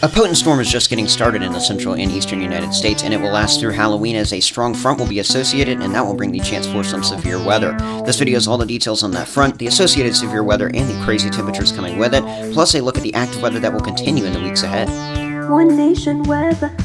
A potent storm is just getting started in the central and eastern United States, and it will last through Halloween as a strong front will be associated, and that will bring the chance for some severe weather. This video has all the details on that front, the associated severe weather, and the crazy temperatures coming with it, plus a look at the active weather that will continue in the weeks ahead. One Nation Weather.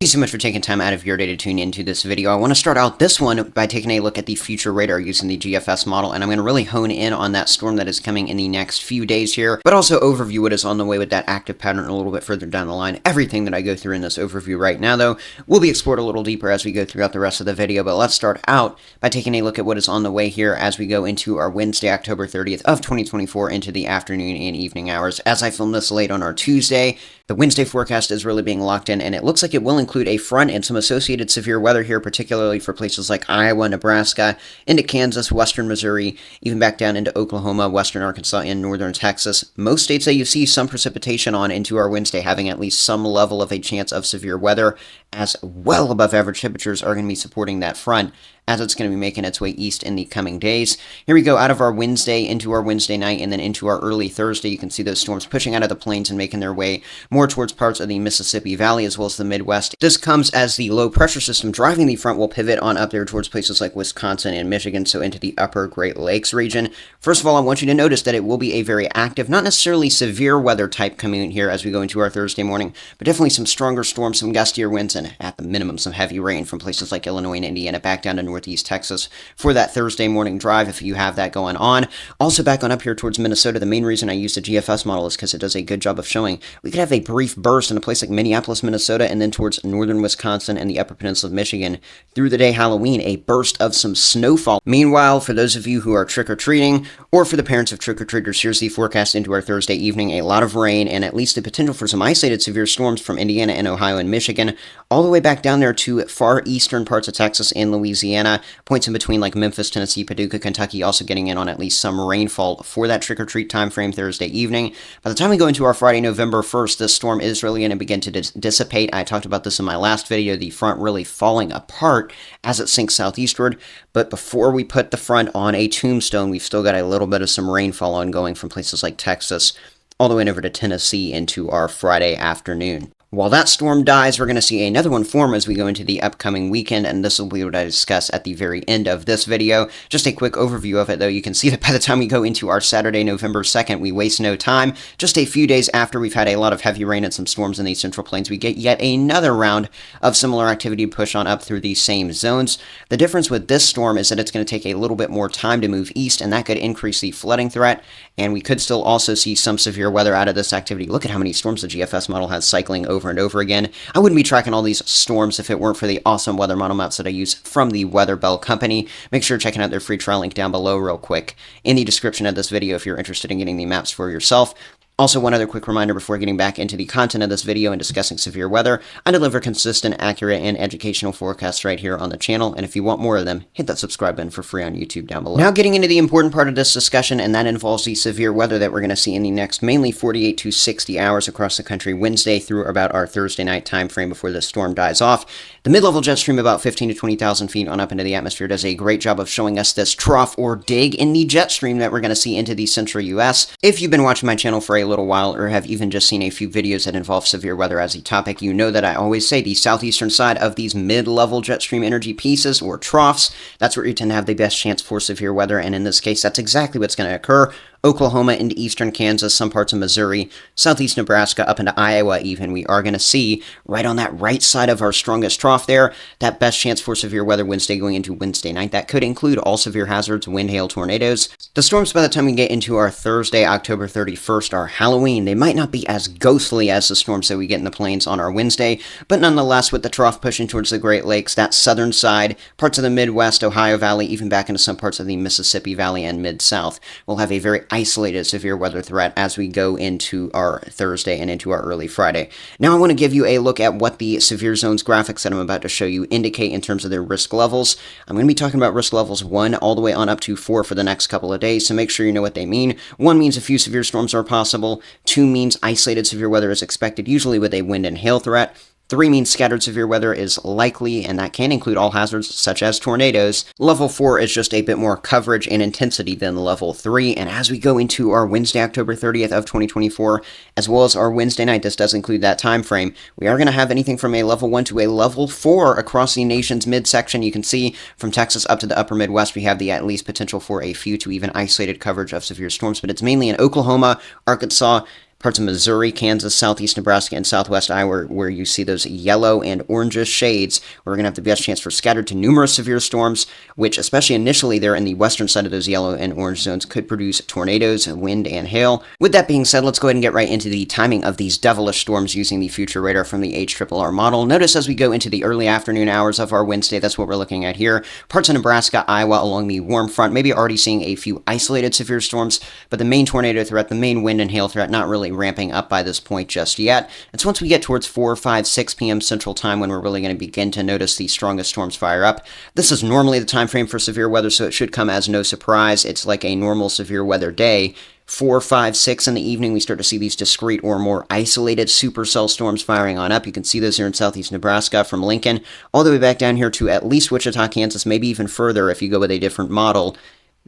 Thank you so much for taking time out of your day to tune into this video. I want to start out this one by taking a look at the future radar using the GFS model, and I'm going to really hone in on that storm that is coming in the next few days here, but also overview what is on the way with that active pattern a little bit further down the line. Everything that I go through in this overview right now, though, will be explored a little deeper as we go throughout the rest of the video, but let's start out by taking a look at what is on the way here as we go into our Wednesday, October 30th of 2024 into the afternoon and evening hours. As I film this late on our Tuesday, the Wednesday forecast is really being locked in, and it looks like it will include a front and some associated severe weather here, particularly for places like Iowa, Nebraska, into Kansas, western Missouri, even back down into Oklahoma, western Arkansas, and northern Texas. Most states that you see some precipitation on into our Wednesday having at least some level of a chance of severe weather, as well above average temperatures are going to be supporting that front as it's going to be making its way east in the coming days. Here we go out of our Wednesday into our Wednesday night and then into our early Thursday. You can see those storms pushing out of the plains and making their way more towards parts of the Mississippi Valley as well as the Midwest. This comes as the low pressure system driving the front will pivot on up there towards places like Wisconsin and Michigan, so into the upper Great Lakes region. First of all, I want you to notice that it will be a very active, not necessarily severe weather type coming in here as we go into our Thursday morning, but definitely some stronger storms, some gustier winds, and at the minimum some heavy rain from places like Illinois and Indiana back down to northeast Texas for that Thursday morning drive if you have that going on. Also back on up here towards Minnesota, the main reason I use the GFS model is because it does a good job of showing we could have a brief burst in a place like Minneapolis, Minnesota, and then towards northern Wisconsin and the upper peninsula of Michigan through the day Halloween, a burst of some snowfall. Meanwhile, for those of you who are trick-or-treating, or for the parents of trick-or-treaters, here's the forecast into our Thursday evening. A lot of rain and at least the potential for some isolated severe storms from Indiana and Ohio and Michigan, all the way back down there to far eastern parts of Texas and Louisiana, points in between like Memphis, Tennessee, Paducah, Kentucky, also getting in on at least some rainfall for that trick-or-treat time frame Thursday evening. By the time we go into our Friday, November 1st, this storm is really going to begin to dissipate. I talked about this in my last video, the front really falling apart as it sinks southeastward, but before we put the front on a tombstone, we've still got a little bit of some rainfall ongoing from places like Texas all the way over to Tennessee into our Friday afternoon. While that storm dies, we're going to see another one form as we go into the upcoming weekend, and this will be what I discuss at the very end of this video. Just a quick overview of it, though. You can see that by the time we go into our Saturday, November 2nd, we waste no time. Just a few days after we've had a lot of heavy rain and some storms in the central plains, we get yet another round of similar activity push on up through these same zones. The difference with this storm is that it's going to take a little bit more time to move east, and that could increase the flooding threat, and we could still also see some severe weather out of this activity. Look at how many storms the GFS model has cycling over and over again. I wouldn't be tracking all these storms if it weren't for the awesome weather model maps that I use from the Weather Bell Company. Make sure you're checking out their free trial link down below real quick in the description of this video if you're interested in getting the maps for yourself. Also, one other quick reminder before getting back into the content of this video and discussing severe weather, I deliver consistent, accurate, and educational forecasts right here on the channel, and if you want more of them, hit that subscribe button for free on YouTube down below. Now getting into the important part of this discussion, and that involves the severe weather that we're going to see in the next mainly 48 to 60 hours across the country, Wednesday through about our Thursday night time frame before the storm dies off. The mid-level jet stream about 15 to 20,000 feet on up into the atmosphere does a great job of showing us this trough or dig in the jet stream that we're going to see into the central U.S. If you've been watching my channel for a little while, or have even just seen a few videos that involve severe weather as a topic, you know that I always say the southeastern side of these mid-level jet stream energy pieces or troughs, that's where you tend to have the best chance for severe weather, and in this case, that's exactly what's going to occur. Oklahoma into eastern Kansas, some parts of Missouri, southeast Nebraska, up into Iowa even, we are going to see right on that right side of our strongest trough there, that best chance for severe weather Wednesday going into Wednesday night. That could include all severe hazards, wind, hail, tornadoes. The storms by the time we get into our Thursday, October 31st, are Halloween. They might not be as ghostly as the storms that we get in the plains on our Wednesday, but nonetheless, with the trough pushing towards the Great Lakes, that southern side, parts of the Midwest, Ohio Valley, even back into some parts of the Mississippi Valley and Mid-South, we'll have a very isolated severe weather threat as we go into our Thursday and into our early Friday. Now I want to give you a look at what the severe zones graphics that I'm about to show you indicate in terms of their risk levels. I'm going to be talking about risk levels 1 all the way on up to 4 for the next couple of days, so make sure you know what they mean. 1 means a few severe storms are possible. 2 means isolated severe weather is expected, usually with a wind and hail threat. 3 means scattered severe weather is likely, and that can include all hazards such as tornadoes. Level 4 is just a bit more coverage and intensity than level 3, and as we go into our Wednesday, October 30th of 2024, as well as our Wednesday night, this does include that time frame, we are going to have anything from a level 1 to a level 4 across the nation's midsection. You can see from Texas up to the upper Midwest, we have the at least potential for a few to even isolated coverage of severe storms, but it's mainly in Oklahoma, Arkansas, parts of Missouri, Kansas, southeast Nebraska, and southwest Iowa where you see those yellow and orangish shades. We're going to have the best chance for scattered to numerous severe storms, which especially initially there in the western side of those yellow and orange zones could produce tornadoes, wind, and hail. With that being said, let's go ahead and get right into the timing of these devilish storms using the future radar from the HRRR model. Notice as we go into the early afternoon hours of our Wednesday, that's what we're looking at here. Parts of Nebraska, Iowa along the warm front, maybe already seeing a few isolated severe storms, but the main tornado threat, the main wind and hail threat, not really ramping up by this point just yet. It's once we get towards 4, 5, 6 p.m. Central Time when we're really going to begin to notice the strongest storms fire up. This is normally the time frame for severe weather, so it should come as no surprise. It's like a normal severe weather day. 4, 5, 6 in the evening, we start to see these discrete or more isolated supercell storms firing on up. You can see those here in southeast Nebraska from Lincoln all the way back down here to at least Wichita, Kansas, maybe even further if you go with a different model.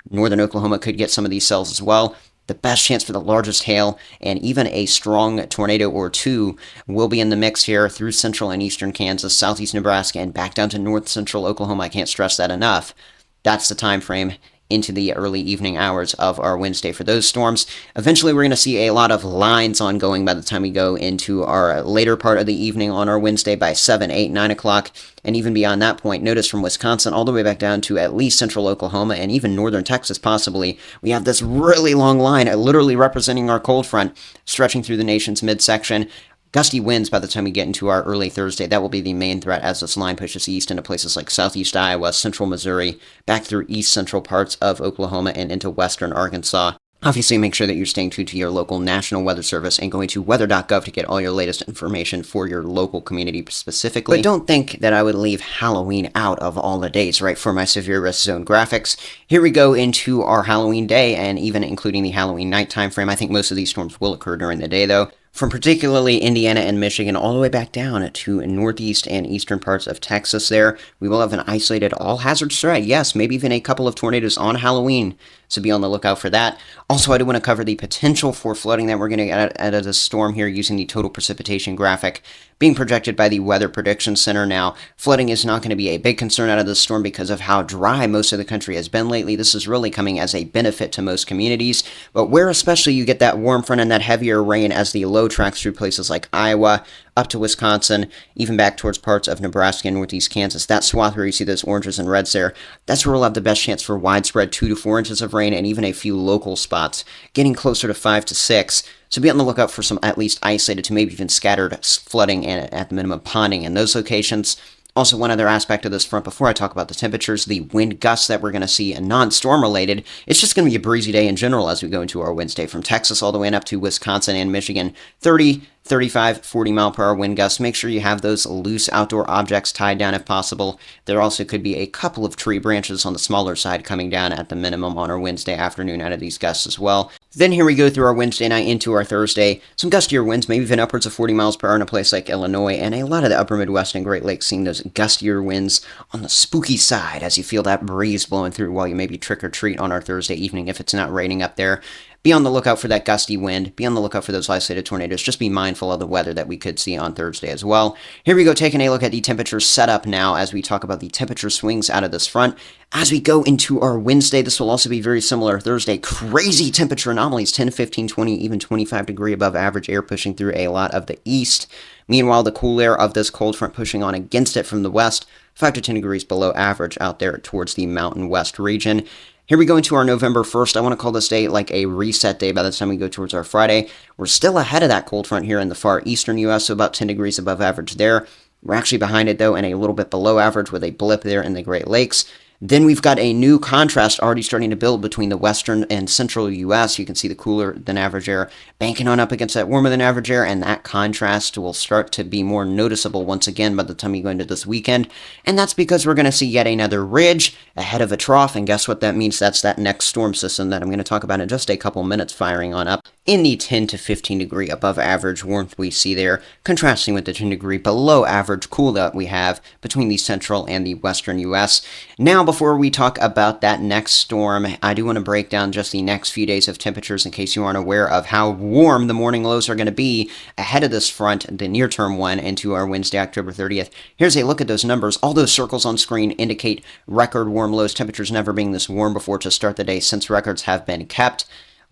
Northern Oklahoma could get some of these cells as well. The best chance for the largest hail and even a strong tornado or two will be in the mix here through central and eastern Kansas, southeast Nebraska, and back down to north central Oklahoma. I can't stress that enough. That's the time frame into the early evening hours of our Wednesday for those storms. Eventually, we're going to see a lot of lines ongoing by the time we go into our later part of the evening on our Wednesday by 7, 8, 9 o'clock, and even beyond that point. Notice from Wisconsin all the way back down to at least central Oklahoma and even northern Texas possibly, we have this really long line literally representing our cold front stretching through the nation's midsection. Gusty winds by the time we get into our early Thursday. That will be the main threat as this line pushes east into places like southeast Iowa, central Missouri, back through east central parts of Oklahoma and into western Arkansas. Obviously, make sure that you're staying true to your local National Weather Service and going to weather.gov to get all your latest information for your local community specifically. But don't think that I would leave Halloween out of all the days, right, for my severe risk zone graphics. Here we go into our Halloween day and even including the Halloween night time frame. I think most of these storms will occur during the day, though. From particularly Indiana and Michigan all the way back down to northeast and eastern parts of Texas there, we will have an isolated all-hazards threat. Yes, maybe even a couple of tornadoes on Halloween, so be on the lookout for that. Also, I do want to cover the potential for flooding that we're going to get out of this storm here using the total precipitation graphic being projected by the Weather Prediction Center. Now, flooding is not going to be a big concern out of this storm because of how dry most of the country has been lately. This is really coming as a benefit to most communities, but where especially you get that warm front and that heavier rain as the low tracks through places like Iowa, up to Wisconsin, even back towards parts of Nebraska and northeast Kansas. That swath where you see those oranges and reds there, that's where we'll have the best chance for widespread 2 to 4 inches of rain and even a few local spots, getting closer to 5 to 6. So be on the lookout for some at least isolated to maybe even scattered flooding and at the minimum ponding in those locations. Also, one other aspect of this front before I talk about the temperatures, the wind gusts that we're going to see and non-storm related. It's just going to be a breezy day in general as we go into our Wednesday from Texas all the way up to Wisconsin and Michigan. 30, 35, 40 mile per hour wind gusts. Make sure you have those loose outdoor objects tied down if possible. There also could be a couple of tree branches on the smaller side coming down at the minimum on our Wednesday afternoon out of these gusts as well. Then here we go through our Wednesday night into our Thursday. Some gustier winds, maybe even upwards of 40 miles per hour in a place like Illinois, and a lot of the upper Midwest and Great Lakes seeing those gustier winds on the spooky side as you feel that breeze blowing through while you maybe trick or treat on our Thursday evening if it's not raining up there. Be on the lookout for that gusty wind. Be on the lookout for those isolated tornadoes. Just be mindful of the weather that we could see on Thursday as well. Here we go, taking a look at the temperature setup now as we talk about the temperature swings out of this front. As we go into our Wednesday, this will also be very similar. Thursday, crazy temperature anomalies, 10, 15, 20, even 25 degree above average air pushing through a lot of the east. Meanwhile, the cool air of this cold front pushing on against it from the west, 5 to 10 degrees below average out there towards the Mountain West region. Here we go into our November 1st. I want to call this day like a reset day by the time we go towards our Friday. We're still ahead of that cold front here in the far eastern U.S., so about 10 degrees above average there. We're actually behind it, though, and a little bit below average with a blip there in the Great Lakes. Then we've got a new contrast already starting to build between the western and central U.S. You can see the cooler than average air banking on up against that warmer than average air, and that contrast will start to be more noticeable once again by the time you go into this weekend. And that's because we're going to see yet another ridge ahead of a trough, and guess what that means? That's that next storm system that I'm going to talk about in just a couple minutes firing on up. in the 10 to 15 degree above average warmth we see there, contrasting with the 10 degree below average cool that we have between the central and the western U.S. Now, before we talk about that next storm, I do want to break down just the next few days of temperatures in case you aren't aware of how warm the morning lows are going to be ahead of this front, the near-term one, into our Wednesday, October 30th. Here's a look at those numbers. All those circles on screen indicate record warm lows, temperatures never being this warm before to start the day since records have been kept.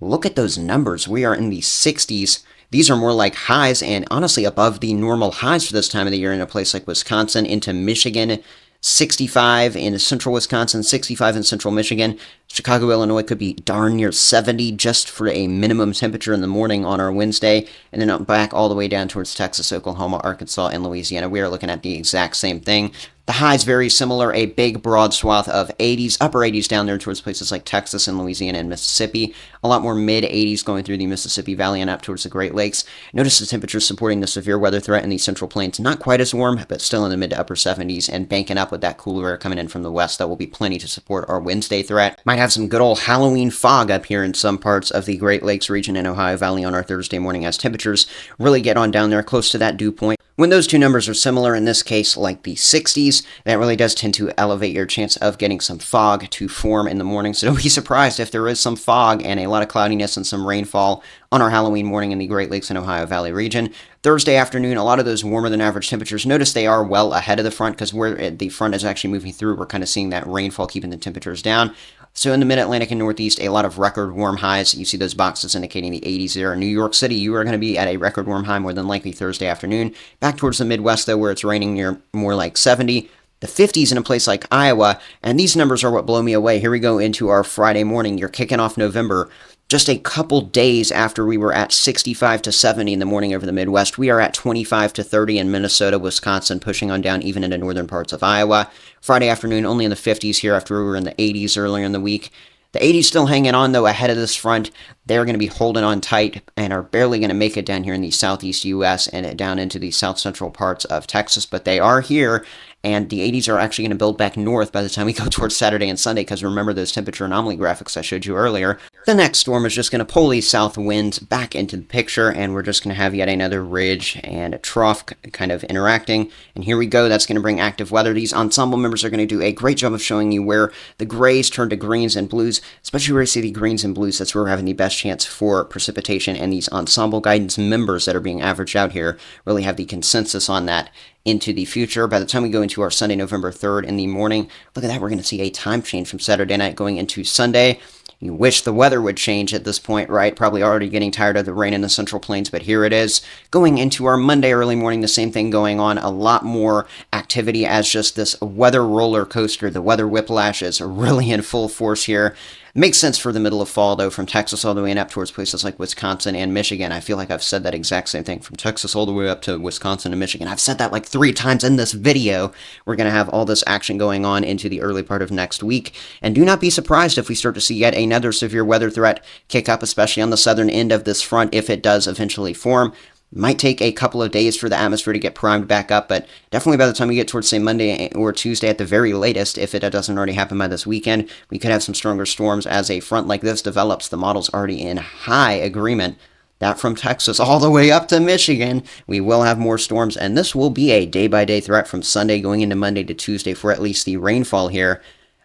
Look at those numbers. We are in the 60s. These are more like highs and honestly above the normal highs for this time of the year in a place like Wisconsin, into Michigan. 65 in central Wisconsin, 65 in central Michigan. Chicago, Illinois could be darn near 70 just for a minimum temperature in the morning on our Wednesday, and then back all the way down towards Texas, Oklahoma, Arkansas, and Louisiana. We are looking at the exact same thing. The highs very similar, a big broad swath of 80s, upper 80s down there towards places like Texas and Louisiana and Mississippi. A lot more mid 80s going through the Mississippi Valley and up towards the Great Lakes. Notice the temperatures supporting the severe weather threat in the central plains. Not quite as warm, but still in the mid to upper 70s and banking up with that cooler air coming in from the west. That will be plenty to support our Wednesday threat. Might have some good old Halloween fog up here in some parts of the Great Lakes region and Ohio Valley on our Thursday morning as temperatures really get on down there close to that dew point. When those two numbers are similar, in this case like the 60s, that really does tend to elevate your chance of getting some fog to form in the morning. So don't be surprised if there is some fog and a lot of cloudiness and some rainfall on our Halloween morning in the Great Lakes and Ohio Valley region. Thursday afternoon, a lot of those warmer than average temperatures. Notice they are well ahead of the front because where the front is actually moving through, we're kind of seeing that rainfall keeping the temperatures down. So in the mid-Atlantic and Northeast, a lot of record warm highs. You see those boxes indicating the 80s there. In New York City, you are going to be at a record warm high more than likely Thursday afternoon. Back towards the Midwest, though, where it's raining near more like 70. The 50s in a place like Iowa, and these numbers are what blow me away. Here we go into our Friday morning. You're kicking off November. Just a couple days after we were at 65 to 70 in the morning over the Midwest, we are at 25 to 30 in Minnesota, Wisconsin, pushing on down even into northern parts of Iowa. Friday afternoon, only in the 50s here after we were in the 80s earlier in the week. The 80s still hanging on, though, ahead of this front. They're going to be holding on tight and are barely going to make it down here in the southeast U.S. and down into the south central parts of Texas, but they are here. And the 80s are actually going to build back north by the time we go towards Saturday and Sunday, because remember those temperature anomaly graphics I showed you earlier. The next storm is just going to pull these south winds back into the picture, and we're just going to have yet another ridge and a trough kind of interacting. And here we go. That's going to bring active weather. These ensemble members are going to do a great job of showing you where the grays turn to greens and blues, especially where you see the greens and blues. That's where we're having the best chance for precipitation, and these ensemble guidance members that are being averaged out here really have the consensus on that into the future. By the time we go into our Sunday, November 3rd in the morning, look at that, we're going to see a time change from Saturday night going into Sunday. You wish the weather would change at this point, right? Probably already getting tired of the rain in the Central Plains, but here it is. Going into our Monday early morning, the same thing going on. A lot more activity as just this weather roller coaster. The weather whiplash is really in full force here. Makes sense for the middle of fall, though, from Texas all the way up towards places like Wisconsin and Michigan. I feel like I've said that exact same thing, from Texas all the way up to Wisconsin and Michigan. I've said that like 3 times in this video. We're going to have all this action going on into the early part of next week. And do not be surprised if we start to see yet another severe weather threat kick up, especially on the southern end of this front, if it does eventually form. Might take a couple of days for the atmosphere to get primed back up, but definitely by the time we get towards, say, Monday or Tuesday at the very latest, if it doesn't already happen by this weekend, we could have some stronger storms as a front like this develops. The model's already in high agreement that from Texas all the way up to Michigan, we will have more storms, and this will be a day-by-day threat from Sunday going into Monday to Tuesday for at least the rainfall here.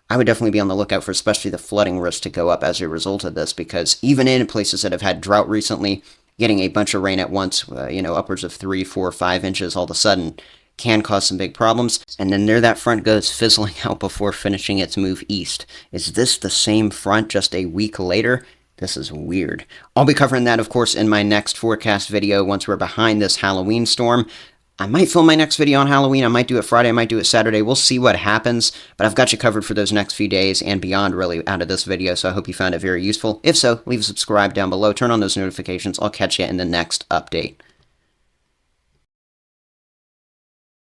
I would definitely be on the lookout for especially the flooding risk to go up as a result of this, because even in places that have had drought recently, getting a bunch of rain at once, upwards of 3, 4, 5 inches all of a sudden can cause some big problems. And then there that front goes fizzling out before finishing its move east. Is this the same front just a week later? This is weird. I'll be covering that, of course, in my next forecast video once we're behind this Halloween storm. I might film my next video on Halloween. I might do it Friday. I might do it Saturday. We'll see what happens. But I've got you covered for those next few days and beyond, really, out of this video. So I hope you found it very useful. If so, leave a subscribe down below. Turn on those notifications. I'll catch you in the next update.